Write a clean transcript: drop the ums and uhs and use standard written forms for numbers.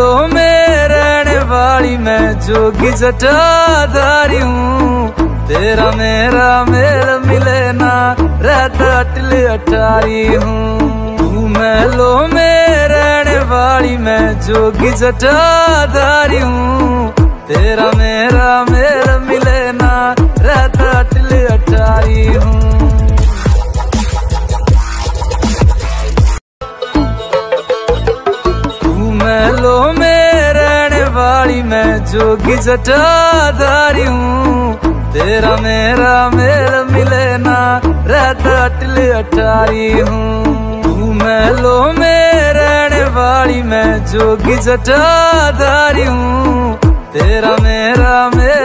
महलों में रहने वाली मैं जोगी जटाधारी हूँ। तेरा मेरा मेल मिले ना रहता अटले अटारी हूँ। तू महलों में रहने वाली मैं जोगी जटाधारी हूँ। तेरा मेरा मेल मिले ना रहता अटले अटारी हूँ। महलों में रहने वाली मैं जोगी जटाधारी हूँ। तेरा मेरा मेल मिले ना रहता अटले अटारी हूँ। तू महलों में रहने वाली मैं जोगी जटाधारी हूँ। तेरा मेरा मेल